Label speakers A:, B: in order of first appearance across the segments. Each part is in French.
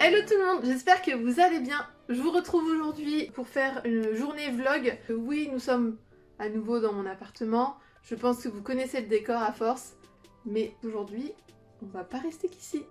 A: Hello tout le monde, j'espère que vous allez bien. Je vous retrouve aujourd'hui pour faire une journée vlog. Oui, nous sommes à nouveau dans mon appartement. Je pense que vous connaissez le décor à force. Mais aujourd'hui, on va pas rester qu'ici.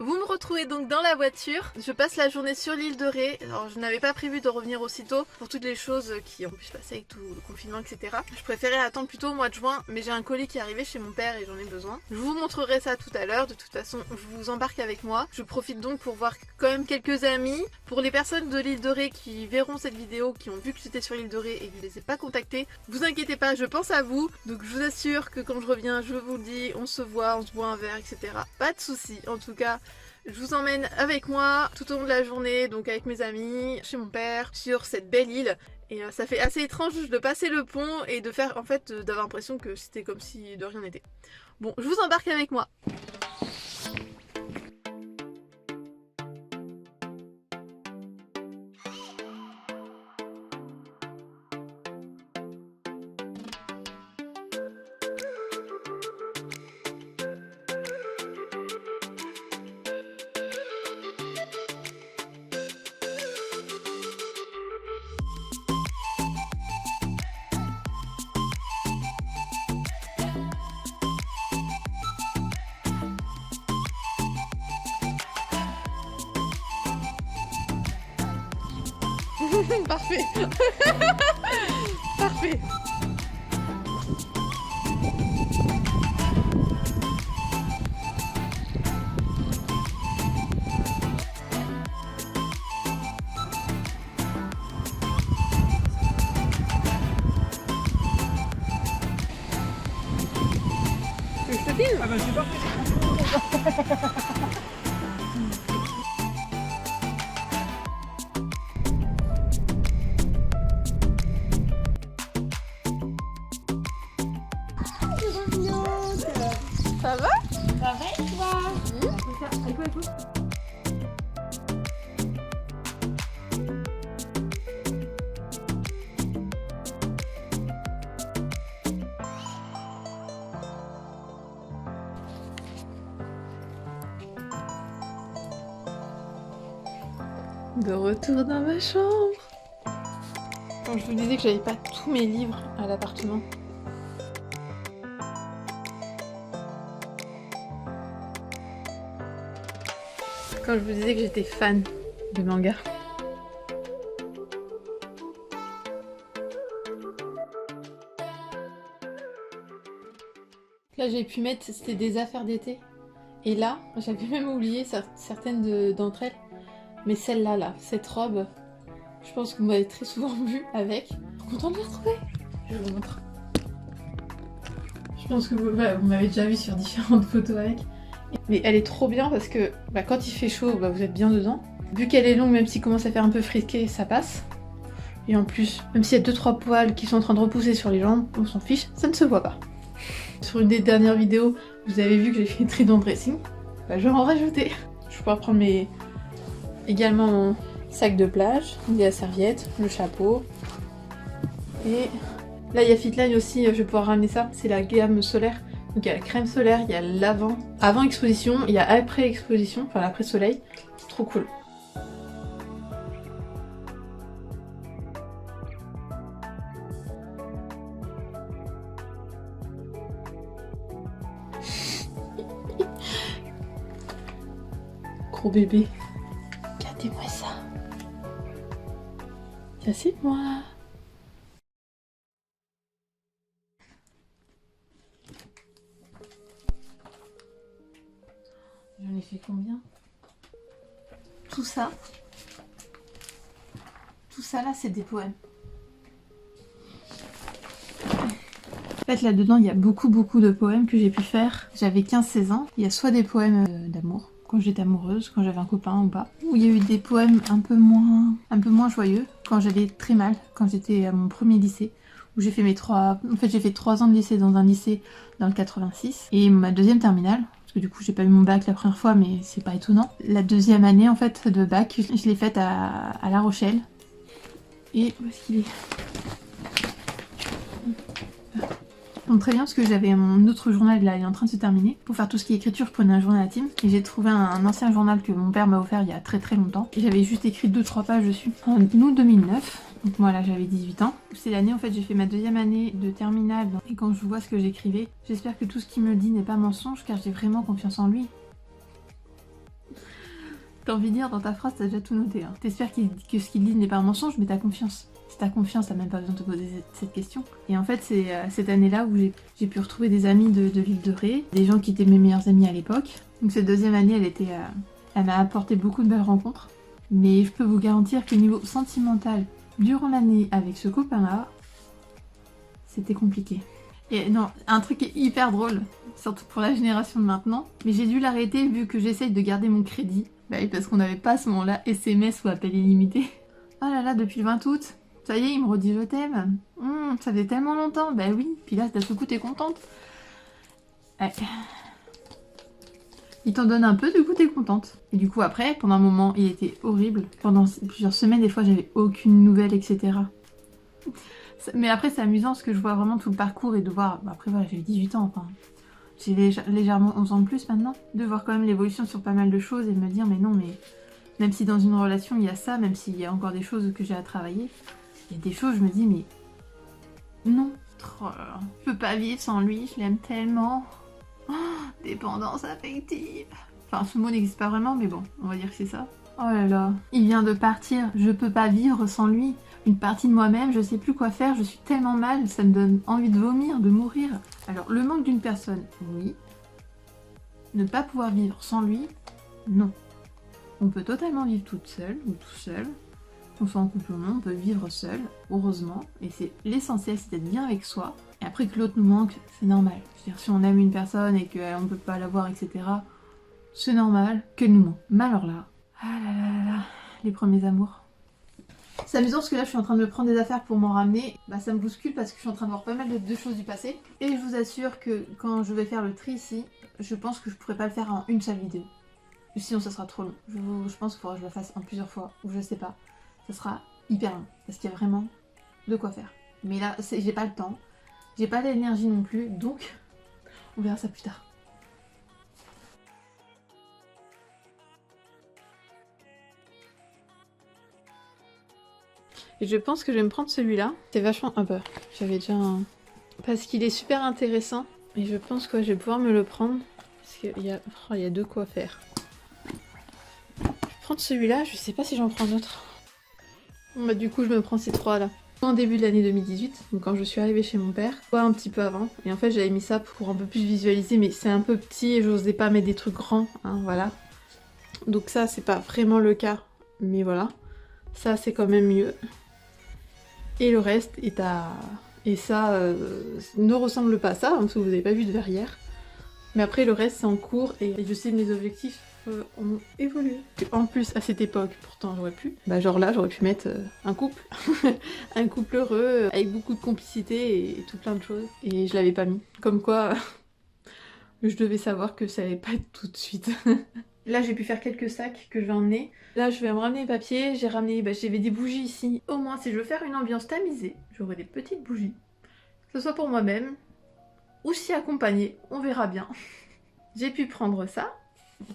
A: Vous me retrouvez donc dans la voiture. Je passe la journée sur l'île de Ré. Alors je n'avais pas prévu de revenir aussitôt pour toutes les choses qui ont pu se passer avec tout le confinement, etc. Je préférais attendre plutôt au mois de juin, mais j'ai un colis qui est arrivé chez mon père et j'en ai besoin. Je vous montrerai ça tout à l'heure. De toute façon, je vous embarque avec moi. Je profite donc pour voir quand même quelques amis. Pour les personnes de l'île de Ré qui verront cette vidéo, qui ont vu que j'étais sur l'île de Ré et que je les ai pas contactés, vous inquiétez pas, je pense à vous. Donc je vous assure que quand je reviens, je vous le dis, on se voit, on se boit un verre, etc. Pas de soucis. En tout cas, je vous emmène avec moi tout au long de la journée, donc avec mes amis, chez mon père, sur cette belle île. Et ça fait assez étrange de passer le pont et de faire, en fait, d'avoir l'impression que c'était comme si de rien n'était. Bon, je vous embarque avec moi. Parfait. Parfait. Tu veux que je te filme?
B: Ah bah c'est parfait.
A: Ça va?
B: Ça va et toi?
A: De retour dans ma chambre. Quand je vous disais que j'avais pas tous mes livres à l'appartement. Quand je vous disais que j'étais fan de manga. Là j'ai pu mettre, c'était des affaires d'été. Et là, j'avais même oublié certaines d'entre elles. Mais celle-là, là, cette robe, je pense que vous m'avez très souvent vue avec. Contente de la retrouver. Je vous montre. Je pense que vous m'avez déjà vu sur différentes photos avec. Mais elle est trop bien parce que quand il fait chaud, vous êtes bien dedans. Vu qu'elle est longue, même s'il commence à faire un peu frisqué, ça passe. Et en plus, même s'il y a 2-3 poils qui sont en train de repousser sur les jambes, on s'en fiche, ça ne se voit pas. Sur une des dernières vidéos, vous avez vu que j'ai fait une trident dressing. Je vais en rajouter. Je vais pouvoir prendre également mon sac de plage, la serviette, le chapeau. Et là, il y a Fitline aussi, je vais pouvoir ramener ça. C'est la gamme solaire. Donc il y a la crème solaire, il y a l'avant. Avant exposition, il y a après exposition, enfin l'après soleil. Trop cool. Gros bébé. Regardez-moi ça. Viens, c'est moi. J'en ai fait combien? Tout ça là, c'est des poèmes. En fait, là-dedans, il y a beaucoup de poèmes que j'ai pu faire. J'avais 15-16 ans. Il y a soit des poèmes d'amour, quand j'étais amoureuse, quand j'avais un copain ou pas. Ou il y a eu des poèmes un peu moins joyeux, quand j'allais très mal, quand j'étais à mon premier lycée. Où j'ai fait j'ai fait 3 ans de lycée dans un lycée dans le 86. Et ma deuxième terminale, parce que du coup j'ai pas eu mon bac la première fois, mais c'est pas étonnant. La deuxième année en fait de bac, je l'ai faite à La Rochelle. Et où est-ce qu'il est? tombe très bien parce que j'avais mon autre journal là, il est en train de se terminer. Pour faire tout ce qui est écriture, je prenais un journal intime et j'ai trouvé un ancien journal que mon père m'a offert il y a très très longtemps. Et j'avais juste écrit 2-3 pages dessus. En août 2009, donc moi là j'avais 18 ans. C'est l'année en fait j'ai fait ma deuxième année de terminale et quand je vois ce que j'écrivais, j'espère que tout ce qu'il me dit n'est pas mensonge car j'ai vraiment confiance en lui. T'as envie de dire dans ta phrase, t'as déjà tout noté. Hein. T'espères que ce qu'il dit n'est pas un mensonge, mais t'as confiance. Si t'as confiance, t'as même pas besoin de te poser cette question. Et en fait, c'est cette année-là où j'ai pu retrouver des amis de l'île de Ré, des gens qui étaient mes meilleurs amis à l'époque. Donc cette deuxième année, elle m'a apporté beaucoup de belles rencontres. Mais je peux vous garantir que niveau sentimental, durant l'année avec ce copain-là, c'était compliqué. Et non, un truc est hyper drôle, surtout pour la génération de maintenant, mais j'ai dû l'arrêter vu que j'essaye de garder mon crédit. Bah oui, parce qu'on n'avait pas à ce moment-là SMS ou appel illimité. Oh là là, depuis le 20 août, ça y est, il me redit je t'aime. Ça fait tellement longtemps, bah oui. Puis là, d'un coup, t'es contente. Ouais. Il t'en donne un peu, du coup, t'es contente. Et du coup, après, pendant un moment, il était horrible. Pendant plusieurs semaines, des fois, j'avais aucune nouvelle, etc. Mais après, c'est amusant parce que je vois vraiment tout le parcours et de voir... Bah, après, voilà, j'avais 18 ans, enfin... J'ai légèrement 11 ans de plus maintenant. De voir quand même l'évolution sur pas mal de choses et de me dire, mais non, mais... Même si dans une relation, il y a ça, même s'il y a encore des choses que j'ai à travailler, il y a des choses, je me dis, mais... Non. Oh là là. Je peux pas vivre sans lui, je l'aime tellement. Oh, dépendance affective. Enfin, ce mot n'existe pas vraiment, mais bon, on va dire que c'est ça. Oh là là. Il vient de partir, je peux pas vivre sans lui. Une partie de moi-même, je sais plus quoi faire, je suis tellement mal, ça me donne envie de vomir, de mourir. Alors, le manque d'une personne, oui. Ne pas pouvoir vivre sans lui, non. On peut totalement vivre toute seule ou tout seul. Qu'on soit en couple ou non, on peut vivre seul, heureusement. Et c'est l'essentiel, c'est d'être bien avec soi. Et après que l'autre nous manque, c'est normal. Je veux dire, si on aime une personne et qu'on ne peut pas la voir, etc., c'est normal qu'elle nous manque. Mais alors là, ah là là là là, les premiers amours. C'est amusant parce que là je suis en train de me prendre des affaires pour m'en ramener. Bah ça me bouscule parce que je suis en train de voir pas mal de choses du passé. Et je vous assure que quand je vais faire le tri ici, je pense que je pourrais pas le faire en une seule vidéo. Sinon ça sera trop long. Je pense qu'il faudra que je le fasse en plusieurs fois, ou je sais pas. Ça sera hyper long, parce qu'il y a vraiment de quoi faire. Mais là, j'ai pas le temps, j'ai pas l'énergie non plus, donc on verra ça plus tard. Et je pense que je vais me prendre celui-là. C'est vachement... Ah bah, j'avais déjà un... Parce qu'il est super intéressant. Et je pense que je vais pouvoir me le prendre. Parce qu'il y a... Oh, il y a de quoi faire. Je vais prendre celui-là, je sais pas si j'en prends un autre. Bon bah du coup je me prends ces trois-là. En début de l'année 2018, donc quand je suis arrivée chez mon père, pas un petit peu avant. Et en fait j'avais mis ça pour un peu plus visualiser, mais c'est un peu petit et j'osais pas mettre des trucs grands, hein, voilà. Donc ça c'est pas vraiment le cas, mais voilà. Ça c'est quand même mieux. Et le reste est à... Et ça ne ressemble pas à ça, hein, parce que vous n'avez pas vu de verrière. Mais après le reste c'est en cours et je sais que mes objectifs ont évolué. En plus à cette époque, pourtant j'aurais pu, bah genre là j'aurais pu mettre un couple. Un couple heureux, avec beaucoup de complicité et tout plein de choses. Et je l'avais pas mis. Comme quoi, je devais savoir que ça allait pas être tout de suite. Là j'ai pu faire quelques sacs que je vais emmener. Là je vais me ramener les papiers, j'ai ramené, j'avais des bougies ici. Au moins si je veux faire une ambiance tamisée, j'aurai des petites bougies. Que ce soit pour moi-même, ou si accompagnée, on verra bien. J'ai pu prendre ça.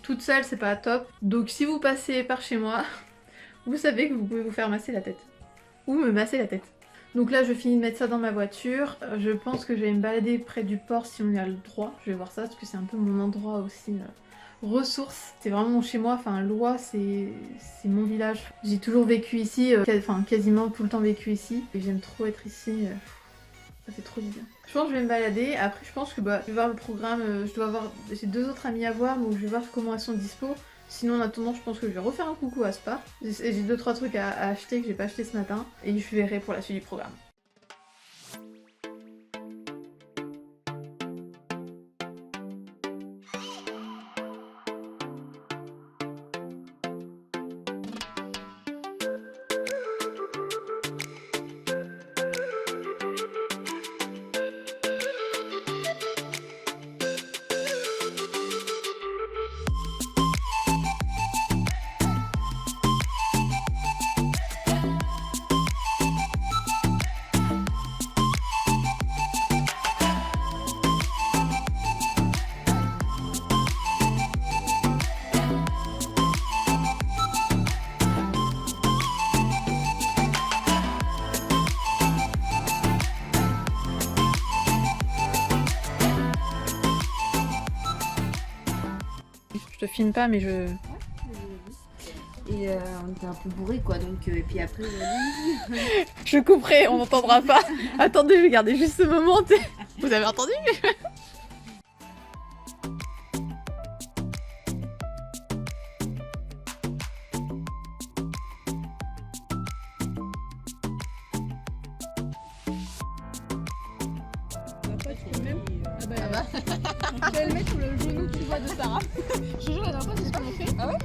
A: Toute seule c'est pas top. Donc si vous passez par chez moi, vous savez que vous pouvez vous faire masser la tête. Ou me masser la tête. Donc là je finis de mettre ça dans ma voiture. Je pense que je vais me balader près du port si on y a le droit. Je vais voir ça parce que c'est un peu mon endroit aussi. Ressources, c'est vraiment mon chez moi, enfin Loie c'est mon village. J'ai toujours vécu ici, enfin quasiment tout le temps vécu ici. Et j'aime trop être ici, ça fait trop du bien. Je pense que je vais me balader, après je pense que je vais voir le programme, j'ai 2 autres amis à voir, donc je vais voir comment elles sont dispo. Sinon en attendant je pense que je vais refaire un coucou à Spa. J'ai 2-3 trucs à acheter que j'ai pas acheté ce matin, et je verrai pour la suite du programme. te filme pas, mais je...
C: Et on était un peu bourrés quoi, donc et puis après
A: Je couperai, on n'entendra pas. Attendez, je vais garder juste ce moment. Vous avez entendu? Je vais le mettre sur le genou, tu vois, de Sarah. Je te jure, la dernière fois, c'est ce qu'on a fait. Ah ouais?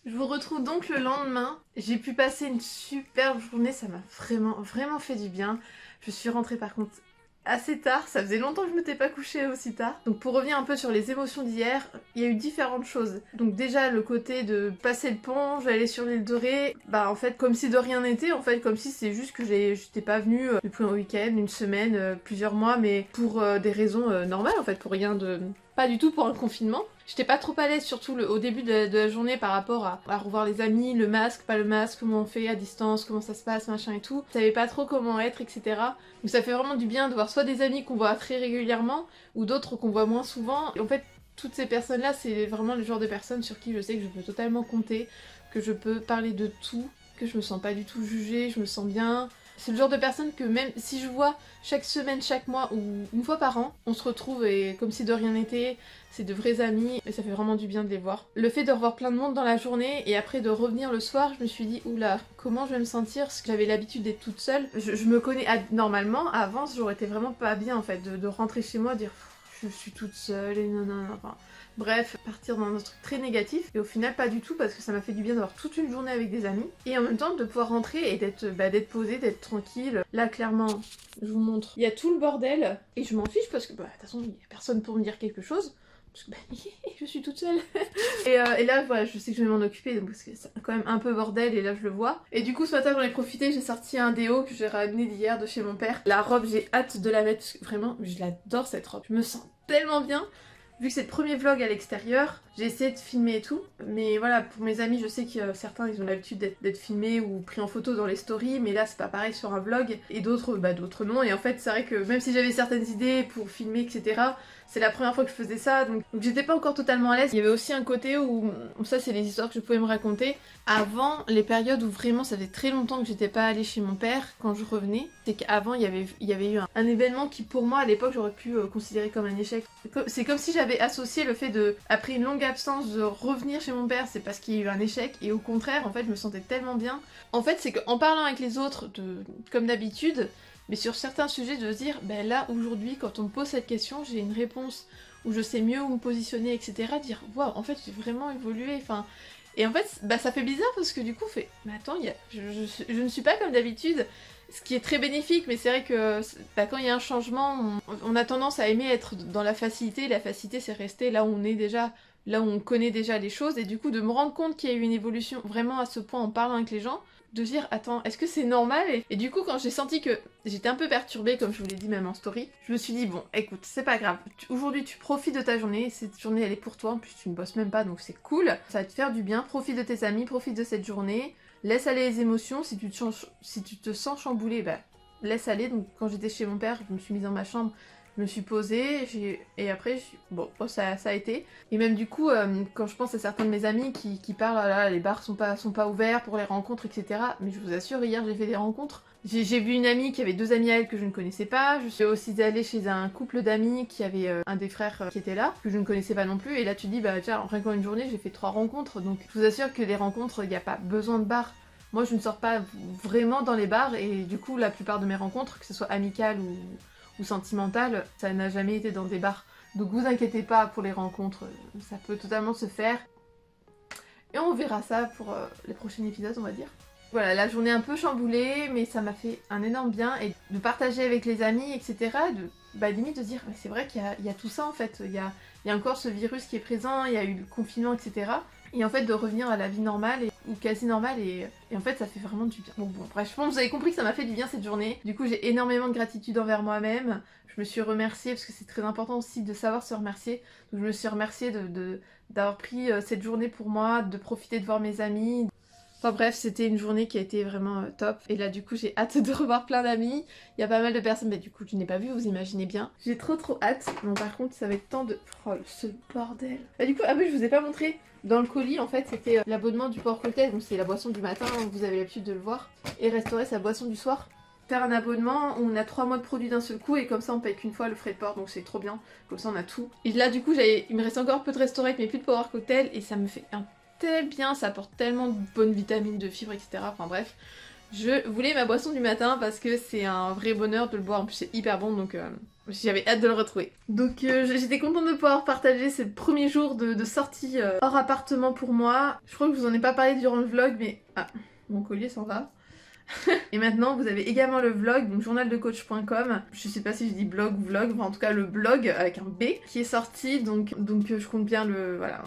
A: Je vous retrouve donc le lendemain. J'ai pu passer une superbe journée, ça m'a vraiment fait du bien. Je suis rentrée par contre assez tard, ça faisait longtemps que je m'étais pas couchée aussi tard. Donc pour revenir un peu sur les émotions d'hier, il y a eu différentes choses. Donc déjà le côté de passer le pont, j'allais sur l'île de Ré, bah en fait comme si de rien n'était, en fait comme si c'est juste que j'étais pas venue depuis un week-end, une semaine, plusieurs mois, mais pour des raisons normales en fait, pour rien de... Pas du tout pour un confinement. J'étais pas trop à l'aise, surtout au début de la journée par rapport à revoir les amis, le masque, pas le masque, comment on fait à distance, comment ça se passe, machin et tout. Je savais pas trop comment être, etc. Donc ça fait vraiment du bien de voir soit des amis qu'on voit très régulièrement, ou d'autres qu'on voit moins souvent. Et en fait, toutes ces personnes-là, c'est vraiment le genre de personnes sur qui je sais que je peux totalement compter, que je peux parler de tout, que je me sens pas du tout jugée, je me sens bien. C'est le genre de personne que même si je vois chaque semaine, chaque mois ou une fois par an, on se retrouve et comme si de rien n'était, c'est de vrais amis et ça fait vraiment du bien de les voir. Le fait de revoir plein de monde dans la journée et après de revenir le soir, je me suis dit oula, comment je vais me sentir parce que j'avais l'habitude d'être toute seule. Je me connais normalement, avant j'aurais été vraiment pas bien en fait de rentrer chez moi, dire je suis toute seule et non. Enfin, bref, partir dans un truc très négatif et au final pas du tout parce que ça m'a fait du bien d'avoir toute une journée avec des amis et en même temps de pouvoir rentrer et d'être posée, d'être tranquille. Là clairement, je vous montre, il y a tout le bordel et je m'en fiche parce que de toute façon il y a personne pour me dire quelque chose. Parce que je suis toute seule. et là voilà, je sais que je vais m'en occuper donc parce que c'est quand même un peu bordel et là je le vois. Et du coup ce matin j'en ai profité, j'ai sorti un déo que j'ai ramené d'hier de chez mon père. La robe j'ai hâte de la mettre parce que vraiment je l'adore cette robe. Je me sens tellement bien. Vu que c'est le premier vlog à l'extérieur, j'ai essayé de filmer et tout. Mais voilà, pour mes amis, je sais que certains ils ont l'habitude d'être filmés ou pris en photo dans les stories, mais là c'est pas pareil sur un vlog. Et d'autres non. Et en fait c'est vrai que même si j'avais certaines idées pour filmer, etc., c'est la première fois que je faisais ça, donc j'étais pas encore totalement à l'aise. Il y avait aussi un côté où, ça c'est les histoires que je pouvais me raconter, avant les périodes où vraiment ça faisait très longtemps que j'étais pas allée chez mon père quand je revenais, c'est qu'avant il y avait eu un événement qui pour moi à l'époque j'aurais pu considérer comme un échec. C'est comme si j'avais associé le fait de, après une longue absence, de revenir chez mon père, c'est parce qu'il y a eu un échec, et au contraire en fait je me sentais tellement bien. En fait c'est qu'en parlant avec les autres, comme d'habitude, mais sur certains sujets de se dire, ben là aujourd'hui quand on me pose cette question, j'ai une réponse où je sais mieux où me positionner, etc. Dire, waouh, en fait j'ai vraiment évolué, enfin... Et en fait, bah, ça fait bizarre parce que du coup, mais attends, je ne suis pas comme d'habitude, ce qui est très bénéfique, mais c'est vrai que bah, quand il y a un changement, on a tendance à aimer être dans la facilité. La facilité, c'est rester là où on est déjà, là où on connaît déjà les choses, et du coup, de me rendre compte qu'il y a eu une évolution vraiment à ce point en parlant avec les gens, de dire attends, est-ce que c'est normal et du coup quand j'ai senti que j'étais un peu perturbée, comme je vous l'ai dit même en story, je me suis dit bon écoute, c'est pas grave, aujourd'hui tu profites de ta journée, cette journée elle est pour toi, en plus tu ne bosses même pas donc c'est cool, ça va te faire du bien, profite de tes amis, profite de cette journée, laisse aller les émotions, si tu te sens chamboulé, bah laisse aller. Donc quand j'étais chez mon père, je me suis mise dans ma chambre, je me suis posée, et après, bon, ça a été. Et même du coup, quand je pense à certains de mes amis qui parlent, ah là, les bars sont pas ouverts pour les rencontres, etc. Mais je vous assure, hier j'ai fait des rencontres. J'ai vu une amie qui avait 2 amis à elle que je ne connaissais pas. Je suis aussi allée chez un couple d'amis qui avait un des frères qui était là, que je ne connaissais pas non plus. Et là tu dis, bah tiens, en rien qu'en une journée, j'ai fait 3 rencontres. Donc je vous assure que les rencontres, il n'y a pas besoin de bar. Moi je ne sors pas vraiment dans les bars, et du coup la plupart de mes rencontres, que ce soit amicales ou sentimentale, ça n'a jamais été dans des bars. Donc vous inquiétez pas pour les rencontres, ça peut totalement se faire. Et on verra ça pour les prochains épisodes, on va dire. Voilà, la journée un peu chamboulée, mais ça m'a fait un énorme bien et de partager avec les amis, etc. Limite de dire, c'est vrai qu'il y a tout ça en fait, il y a encore ce virus qui est présent, il y a eu le confinement, etc. Et en fait de revenir à la vie normale ou quasi normale et en fait ça fait vraiment du bien. Bon bref, je pense que vous avez compris que ça m'a fait du bien cette journée. Du coup j'ai énormément de gratitude envers moi-même. Je me suis remerciée parce que c'est très important aussi de savoir se remercier. Donc je me suis remerciée d'avoir pris cette journée pour moi, de profiter de voir mes amis. Enfin bref, c'était une journée qui a été vraiment top. Et là du coup j'ai hâte de revoir plein d'amis. Il y a pas mal de personnes, mais du coup je n'ai pas vu, vous imaginez bien. J'ai trop hâte. Bon par contre ça va être temps de... Oh ce bordel. Du coup, ah oui je vous ai pas montré. Dans le colis en fait c'était l'abonnement du Port Cocktail. Donc c'est la boisson du matin, vous avez l'habitude de le voir. Et restaurer sa boisson du soir. Faire un abonnement, on a 3 mois de produits d'un seul coup et comme ça on paye qu'une fois le frais de port, donc c'est trop bien. Comme ça on a tout. Et là du coup il me reste encore peu de Restorate mais plus de Power Cocktail et ça me fait un tel bien, ça apporte tellement de bonnes vitamines, de fibres, etc. Enfin bref, je voulais ma boisson du matin parce que c'est un vrai bonheur de le boire, en plus c'est hyper bon donc j'avais hâte de le retrouver. Donc j'étais contente de pouvoir partager ce premier jour de sortie hors appartement pour moi. Je crois que je vous en ai pas parlé durant le vlog mais... Ah, mon collier s'en va. Et maintenant vous avez également le vlog, donc journaldecoach.com, je sais pas si je dis blog ou vlog, enfin en tout cas le blog avec un B qui est sorti, donc je compte bien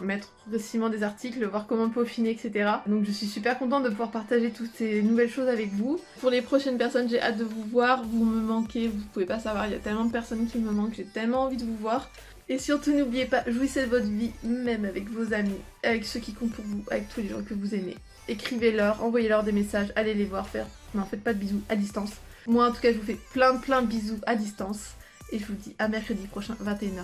A: mettre progressivement des articles, voir comment peaufiner, etc. Donc je suis super contente de pouvoir partager toutes ces nouvelles choses avec vous. Pour les prochaines personnes, j'ai hâte de vous voir, vous me manquez, vous pouvez pas savoir, il y a tellement de personnes qui me manquent, j'ai tellement envie de vous voir. Et surtout n'oubliez pas, jouissez de votre vie, même avec vos amis, avec ceux qui comptent pour vous, avec tous les gens que vous aimez. Écrivez-leur, envoyez-leur des messages, allez les voir, non faites pas de bisous à distance. Moi en tout cas je vous fais plein de bisous à distance. Et je vous dis à mercredi prochain 21h.